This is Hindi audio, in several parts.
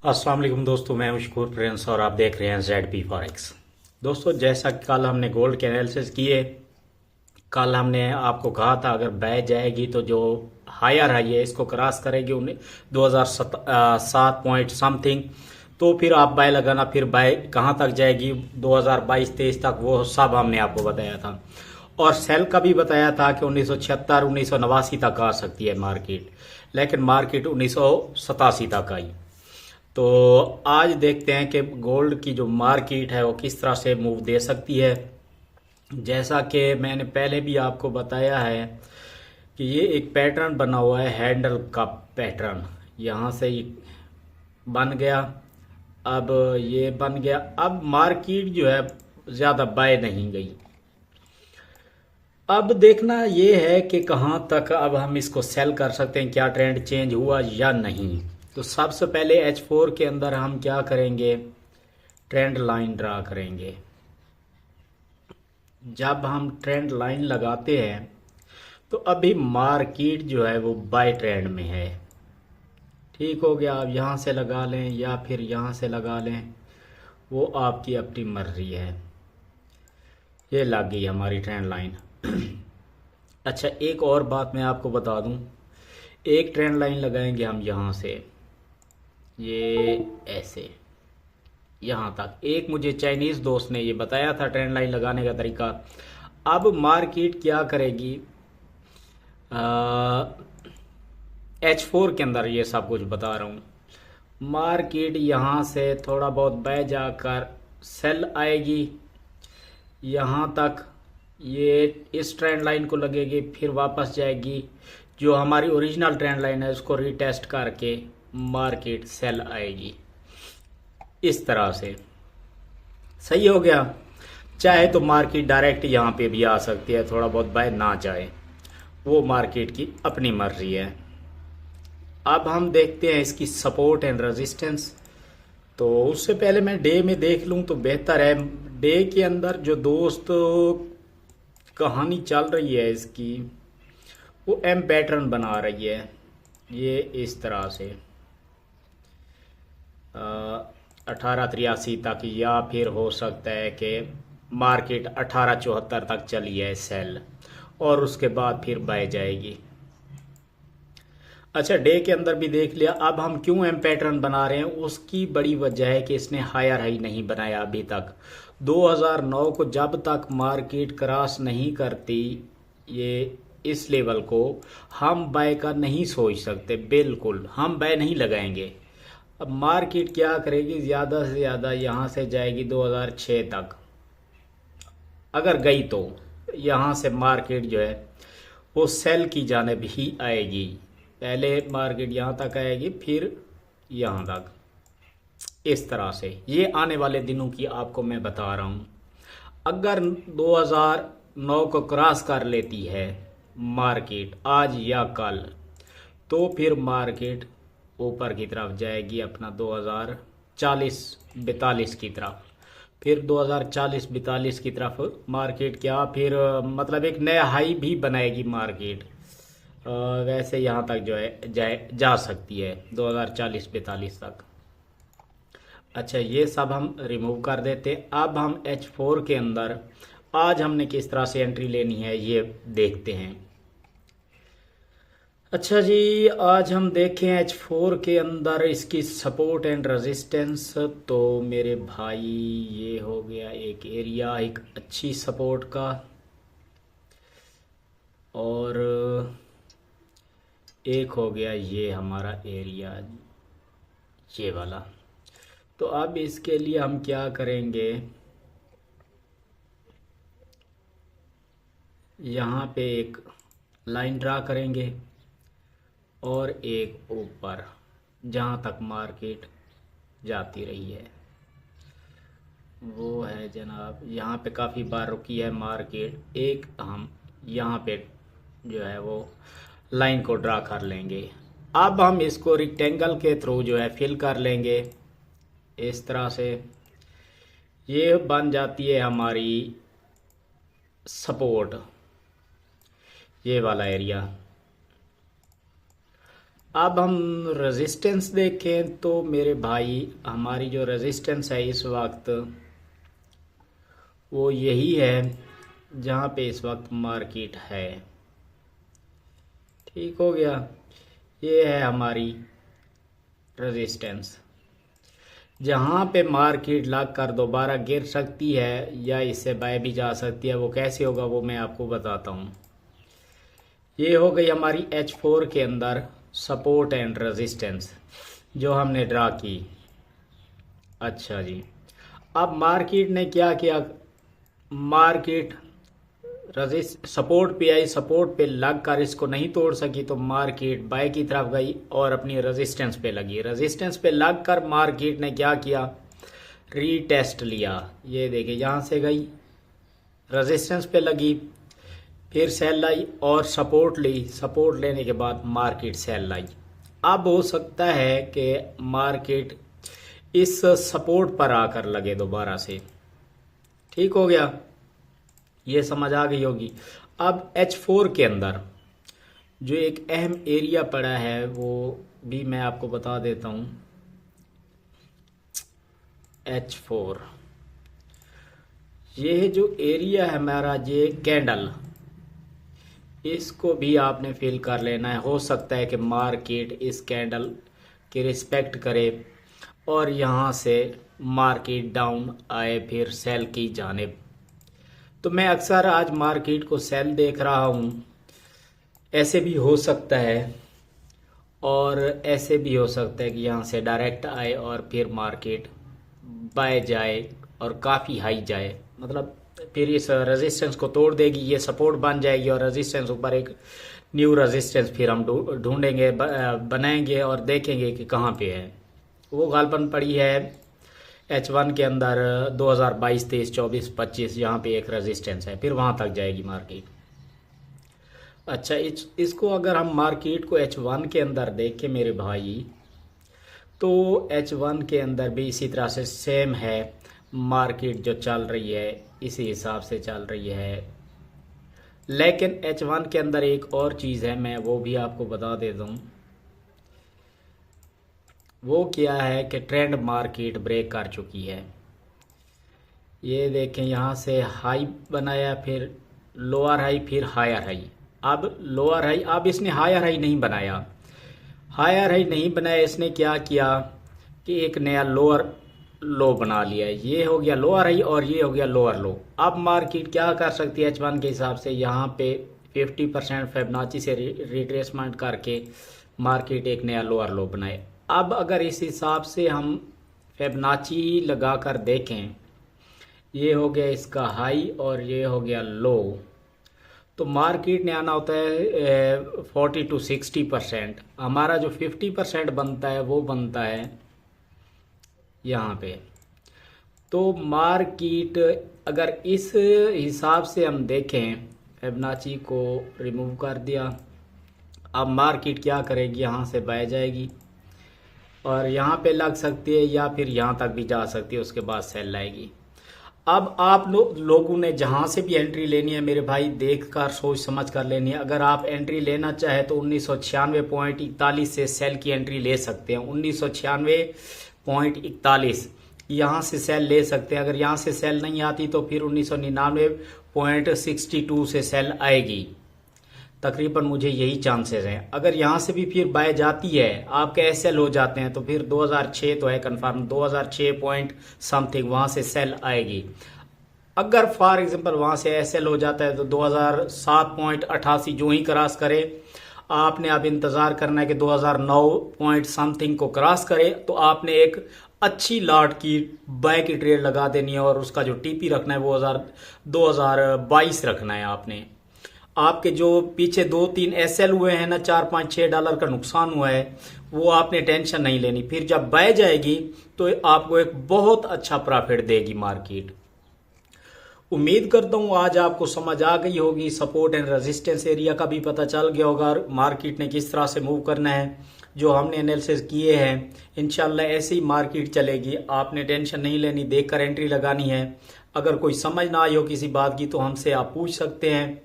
अस्सलाम वालेकुम दोस्तों, मैं मशकूर प्रिंस और आप देख रहे हैं ZP फॉरेक्स। दोस्तों, जैसा कि कल हमने गोल्ड के एनालिसिस किए, कल हमने आपको कहा था अगर बाय जाएगी तो जो हायर हाई है इसको क्रॉस करेगी 2007 पॉइंट समथिंग, तो फिर आप बाय लगाना। फिर बाय कहाँ तक जाएगी 2022-23 तक, वो सब हमने आपको बताया था। और सेल का भी बताया था कि 1976 1989 तक आ सकती है मार्केट, लेकिन मार्केट 1987 तक आई। तो आज देखते हैं कि गोल्ड की जो मार्केट है वो किस तरह से मूव दे सकती है। जैसा कि मैंने पहले भी आपको बताया है कि ये एक पैटर्न बना हुआ है, हैंडल का पैटर्न। यहाँ से ये बन गया, अब ये बन गया। अब मार्केट जो है ज़्यादा बाय नहीं गई। अब देखना ये है कि कहाँ तक अब हम इसको सेल कर सकते हैं, क्या ट्रेंड चेंज हुआ या नहीं। तो सबसे पहले H4 के अंदर हम क्या करेंगे, ट्रेंड लाइन ड्रा करेंगे। जब हम ट्रेंड लाइन लगाते हैं तो अभी मार्केट जो है वो बाय ट्रेंड में है। ठीक हो गया, आप यहाँ से लगा लें या फिर यहाँ से लगा लें, वो आपकी अपनी मर्जी है। ये लग गई हमारी ट्रेंड लाइन। अच्छा, एक और बात मैं आपको बता दूं, एक ट्रेंड लाइन लगाएंगे हम यहाँ से, ये ऐसे यहाँ तक। एक मुझे चाइनीज़ दोस्त ने ये बताया था ट्रेंड लाइन लगाने का तरीका। अब मार्केट क्या करेगी, H4 के अंदर ये सब कुछ बता रहा हूँ। मार्केट यहाँ से थोड़ा बहुत बह जाकर सेल आएगी यहाँ तक, ये इस ट्रेंड लाइन को लगेगी, फिर वापस जाएगी, जो हमारी ओरिजिनल ट्रेंड लाइन है उसको रीटेस्ट करके मार्केट सेल आएगी। इस तरह से सही हो गया। चाहे तो मार्केट डायरेक्ट यहाँ पे भी आ सकती है, थोड़ा बहुत बाय ना जाए, वो मार्केट की अपनी मर्जी है। अब हम देखते हैं इसकी सपोर्ट एंड रेजिस्टेंस। तो उससे पहले मैं डे में देख लूँ तो बेहतर है। डे के अंदर जो दोस्त कहानी चल रही है इसकी, वो एम पैटर्न बना रही है, ये इस तरह से 1883 तक, या फिर हो सकता है कि मार्केट 1874 तक चली है सेल, और उसके बाद फिर बाय जाएगी। अच्छा, डे के अंदर भी देख लिया। अब हम क्यों एम पैटर्न बना रहे हैं, उसकी बड़ी वजह है कि इसने हायर हाई नहीं बनाया अभी तक। 2009 को जब तक मार्केट क्रॉस नहीं करती ये इस लेवल को, हम बाय का नहीं सोच सकते। बिल्कुल हम बाय नहीं लगाएंगे। अब मार्केट क्या करेगी, ज़्यादा से ज़्यादा यहाँ से जाएगी 2006 तक, अगर गई तो यहाँ से मार्केट जो है वो सेल की जानिब ही आएगी। पहले मार्केट यहाँ तक आएगी, फिर यहाँ तक, इस तरह से। ये आने वाले दिनों की आपको मैं बता रहा हूँ। अगर 2009 को क्रॉस कर लेती है मार्केट आज या कल, तो फिर मार्केट ऊपर की तरफ जाएगी अपना 2040-42 की तरफ। फिर 2040-42 की तरफ मार्केट क्या, फिर मतलब एक नया हाई भी बनाएगी मार्केट। वैसे यहाँ तक जो है जा सकती है 2040-42 तक। अच्छा, ये सब हम रिमूव कर देते। अब हम H4 के अंदर आज हमने किस तरह से एंट्री लेनी है ये देखते हैं। अच्छा जी, आज हम देखें H4 के अंदर इसकी सपोर्ट एंड रेजिस्टेंस। तो मेरे भाई, ये हो गया एक एरिया एक अच्छी सपोर्ट का, और एक हो गया ये हमारा एरिया, ये वाला। तो अब इसके लिए हम क्या करेंगे, यहाँ पे एक लाइन ड्रा करेंगे और एक ऊपर जहाँ तक मार्केट जाती रही है वो है जनाब, यहाँ पे काफ़ी बार रुकी है मार्केट। एक हम यहाँ पे जो है वो लाइन को ड्रा कर लेंगे। अब हम इसको रेक्टेंगल के थ्रू जो है फिल कर लेंगे इस तरह से। ये बन जाती है हमारी सपोर्ट, ये वाला एरिया। अब हम रेजिस्टेंस देखें तो मेरे भाई हमारी जो रेजिस्टेंस है इस वक्त वो यही है जहाँ पे इस वक्त मार्केट है। ठीक हो गया, ये है हमारी रेजिस्टेंस जहाँ पे मार्केट लग कर दोबारा गिर सकती है या इससे बाय भी जा सकती है। वो कैसे होगा वो मैं आपको बताता हूँ। ये हो गई हमारी H4 के अंदर सपोर्ट एंड रेजिस्टेंस जो हमने ड्रा की। अच्छा जी, अब मार्केट ने क्या किया, मार्केट सपोर्ट पे आई, सपोर्ट पे लग कर इसको नहीं तोड़ सकी तो मार्केट बाय की तरफ गई और अपनी रेजिस्टेंस पे लगी। रेजिस्टेंस पे लग कर मार्केट ने क्या किया, रीटेस्ट लिया। ये देखिए यहाँ से गई, रेजिस्टेंस पे लगी, फिर सेल लाई और सपोर्ट ली। सपोर्ट लेने के बाद मार्केट सेल लाई। अब हो सकता है कि मार्केट इस सपोर्ट पर आकर लगे दोबारा से। ठीक हो गया, ये समझ आ गई होगी। अब H4 के अंदर जो एक अहम एरिया पड़ा है वो भी मैं आपको बता देता हूँ। H4 ये जो एरिया है हमारा, ये कैंडल, इसको भी आपने फिल कर लेना है। हो सकता है कि मार्केट इस कैंडल की रिस्पेक्ट करे और यहाँ से मार्केट डाउन आए फिर सेल की जानिब। तो मैं अक्सर आज मार्केट को सेल देख रहा हूँ। ऐसे भी हो सकता है और ऐसे भी हो सकता है कि यहाँ से डायरेक्ट आए और फिर मार्केट बाय जाए और काफ़ी हाई जाए, मतलब फिर इस रेजिस्टेंस को तोड़ देगी, ये सपोर्ट बन जाएगी और रेजिस्टेंस ऊपर एक न्यू रेजिस्टेंस फिर हम ढूंढेंगे, बनाएंगे और देखेंगे कि कहाँ पे है। वो गालपन पड़ी है H1 के अंदर 2022, 23, 24, 25, यहाँ पे एक रेजिस्टेंस है, फिर वहाँ तक जाएगी मार्केट। अच्छा, इसको अगर हम मार्केट को H1 के अंदर देखें मेरे भाई, तो H1 के अंदर भी इसी तरह से सेम है। मार्केट जो चल रही है इसी हिसाब से चल रही है, लेकिन H1 के अंदर एक और चीज़ है, मैं वो भी आपको बता देता हूँ। वो क्या है कि ट्रेंड मार्केट ब्रेक कर चुकी है। ये देखें, यहाँ से हाई बनाया, फिर लोअर हाई, फिर हायर हाई। अब लोअर हाई, अब इसने हायर हाई नहीं बनाया। हायर हाई नहीं बनाया, इसने क्या किया कि एक नया लोअर लो बना लिया। ये हो गया लोअर हाई और ये हो गया लोअर लो। अब मार्केट क्या कर सकती है H1 के हिसाब से, यहाँ पे 50% फिबोनाची से रिट्रेसमेंट करके मार्केट एक नया लोअर लो बनाए। अब अगर इस हिसाब से हम फिबोनाची लगा कर देखें, ये हो गया इसका हाई और ये हो गया लो, तो मार्केट ने आना होता है 40 to 60%। हमारा जो 50% बनता है वो बनता है यहाँ पे। तो मार्केट अगर इस हिसाब से हम देखें, फिबोनाची को रिमूव कर दिया, अब मार्केट क्या करेगी, यहाँ से बह जाएगी और यहाँ पे लग सकती है या फिर यहाँ तक भी जा सकती है, उसके बाद सेल लाएगी। अब आप लोगों ने जहाँ से भी एंट्री लेनी है मेरे भाई, देख कर सोच समझ कर लेनी है। अगर आप एंट्री लेना चाहे तो 1996.41 से सेल की एंट्री ले सकते हैं। 1996.41 यहाँ से सेल ले सकते हैं। अगर यहाँ से सेल नहीं आती तो फिर 1999.62 से सेल आएगी। तकरीबन मुझे यही चांसेस हैं। अगर यहाँ से भी फिर बाय जाती है, आपके एसएल हो जाते हैं, तो फिर 2006 तो है कंफर्म, 2006 पॉइंट समथिंग वहाँ से सेल आएगी। अगर फॉर एग्जांपल वहाँ से एसएल हो जाता है तो 2007.88 जो ही क्रॉस करे, आपने अब इंतज़ार करना है कि 2009 पॉइंट समथिंग को क्रॉस करे, तो आपने एक अच्छी लॉट की बाय की ट्रेड लगा देनी है और उसका जो टीपी रखना है वो 2022 रखना है आपने। आपके जो पीछे 2-3 एसएल हुए हैं ना, $4-5-6 का नुकसान हुआ है, वो आपने टेंशन नहीं लेनी। फिर जब बह जाएगी तो आपको एक बहुत अच्छा प्रॉफिट देगी मार्केट। उम्मीद करता हूँ आज आपको समझ आ गई होगी, सपोर्ट एंड रेजिस्टेंस एरिया का भी पता चल गया होगा, मार्केट ने किस तरह से मूव करना है, जो हमने एनालिसिस किए हैं। इंशाल्लाह ऐसे ही मार्केट चलेगी, आपने टेंशन नहीं लेनी, देखकर एंट्री लगानी है। अगर कोई समझ ना आई हो किसी बात की तो हमसे आप पूछ सकते हैं।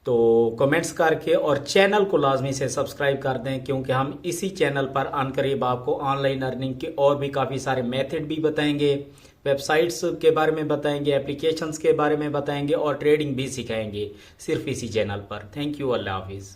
तो कमेंट्स करके और चैनल को लाजमी से सब्सक्राइब कर दें, क्योंकि हम इसी चैनल पर अनकरीब आपको ऑनलाइन अर्निंग के और भी काफ़ी सारे मेथड भी बताएंगे, वेबसाइट्स के बारे में बताएंगे, एप्लीकेशंस के बारे में बताएंगे और ट्रेडिंग भी सिखाएंगे सिर्फ इसी चैनल पर। थैंक यू, अल्लाह हाफिज़।